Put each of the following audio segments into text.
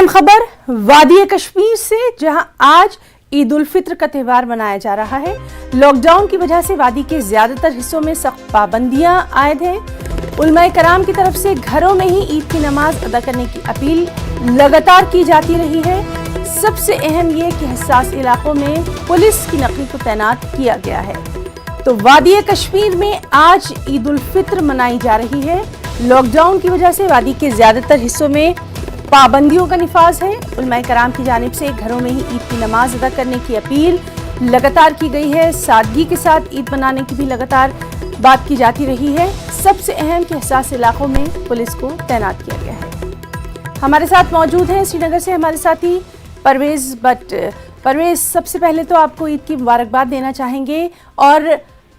अहम खबर वादी कश्मीर से, जहां आज ईद उल फित्र का त्यौहार मनाया जा रहा है। लॉकडाउन की वजह से वादी के ज्यादातर हिस्सों में सख्त पाबंदियां आयद हैं। उलमाए कराम की तरफ से घरों में ही ईद की नमाज अदा करने की अपील लगातार की जाती रही है। सबसे अहम ये कि हसास इलाकों में पुलिस की नफरी को तैनात किया गया है। तो वादी कश्मीर में आज ईद उल फित्र मनाई जा रही है। लॉकडाउन की वजह से वादी के ज्यादातर हिस्सों में पाबंदियों का निफाज है। उलमाए कराम की जानिब से घरों में ही ईद की नमाज अदा करने की अपील लगातार की गई है। सादगी के साथ ईद मनाने की भी लगातार बात की जाती रही है। सबसे अहम कि हसास इलाकों में पुलिस को तैनात किया गया है। हमारे साथ मौजूद हैं श्रीनगर से हमारे साथी परवेज भट्ट। परवेज, सबसे पहले तो आपको ईद की मुबारकबाद देना चाहेंगे, और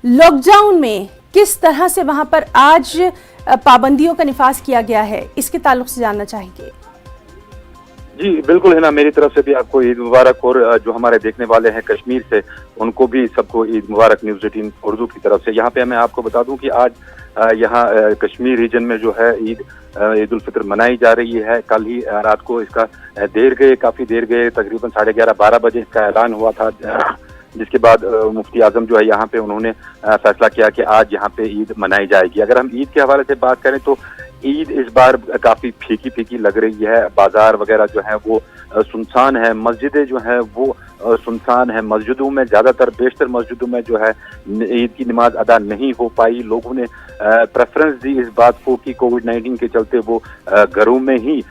लॉकडाउन में किस तरह से वहां पर आज पाबंदियों का निफाज किया गया है, इसके ताल्लुक से जानना चाहेंगे। जी बिल्कुल है ना, मेरी तरफ से भी आपको ईद मुबारक, और जो हमारे देखने वाले हैं कश्मीर से उनको भी सबको ईद मुबारक न्यूज़ 18 उर्दू की तरफ से। यहाँ पे मैं आपको बता दूं कि आज यहाँ कश्मीर रीजन में जो है ईद उल फित्र मनाई जा रही है। कल ही रात को इसका काफी देर गए, तकरीबन 11:30-12 बजे इसका ऐलान हुआ था, जिसके बाद मुफ्ती आजम जो है यहाँ पे उन्होंने फैसला किया कि आज यहाँ पे ईद मनाई जाएगी। अगर हम ईद के हवाले से बात करें तो ईद इस बार काफी फीकी फीकी लग रही है। बाजार वगैरह जो है वो सुनसान है, मस्जिदें जो है वो सुनसान है। मस्जिदों में ज्यादातर बेशतर मस्जिदों में जो है ईद की नमाज अदा नहीं हो पाई। लोगों ने प्रेफरेंस दी इस बात को कि कोविड-19 के चलते वो घरों में ही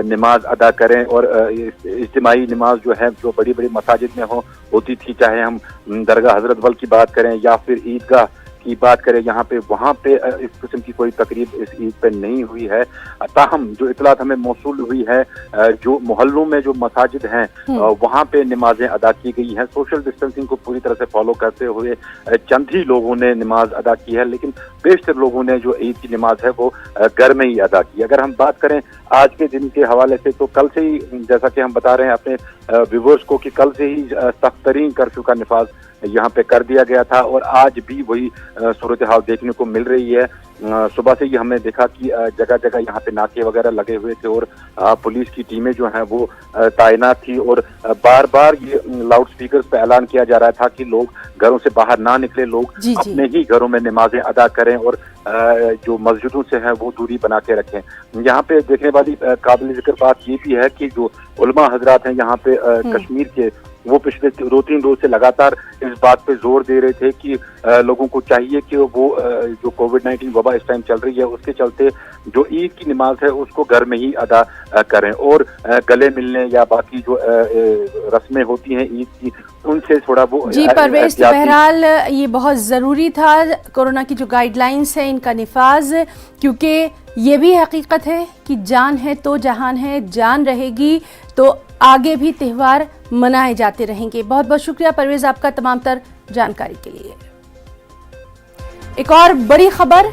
नमाज अदा करें, और इज्तिमाई नमाज जो है जो बड़ी बड़ी मसाजिद में होती थी, चाहे हम दरगाह हजरत बल की बात करें या फिर ईदगाह की बात करें, यहाँ पे वहाँ पे इस किस्म की कोई तकरीब इस ईद पे नहीं हुई है। ताहम जो इतलात हमें मौसूल हुई है, जो मोहल्लों में जो मसाजिद हैं वहाँ पे नमाजें अदा की गई हैं। सोशल डिस्टेंसिंग को पूरी तरह से फॉलो करते हुए चंद ही लोगों ने नमाज अदा की है, लेकिन बेशतर लोगों ने जो ईद की नमाज है वो घर में ही अदा की। अगर हम बात करें आज के दिन के हवाले से, तो कल से ही जैसा कि हम बता रहे हैं अपने व्यूअर्स को कि कल से ही सख्त तरीन कर्फ्यू का निफाज यहाँ पे कर दिया गया था, और आज भी वही सूरत हाल देखने को मिल रही है। सुबह से ही हमने देखा कि जगह जगह यहाँ पे नाके वगैरह लगे हुए थे, और पुलिस की टीमें जो हैं वो तैनात थी, और बार बार ये लाउड स्पीकर्स पे ऐलान किया जा रहा था कि लोग घरों से बाहर ना निकले, लोग अपने ही घरों में नमाजें अदा करें, और जो मस्जिदों से हैं वो दूरी बना के रखें। यहाँ पे देखने वाली काबिल जिक्र बात ये भी है कि जो उलमा हजरात हैं यहाँ पे कश्मीर के, वो पिछले 2-3 रोज से लगातार इस बात पे जोर दे रहे थे कि लोगों को चाहिए कि वो जो कोविड-19 वबा इस टाइम चल रही है उसके चलते जो ईद की नमाज है उसको घर में ही अदा करें, और गले मिलने या बाकी जो रस्में होती हैं ईद की उनसे थोड़ा वो। जी परवेज, बहरहाल ये बहुत ज़रूरी था कोरोना की जो गाइडलाइंस है इनका निफाज, क्योंकि ये भी हकीकत है कि जान है तो जहान है, जान रहेगी तो आगे भी त्यौहार मनाए जाते रहेंगे। बहुत बहुत शुक्रिया परवेज आपका तमाम तर जानकारी के लिए। एक और बड़ी खबर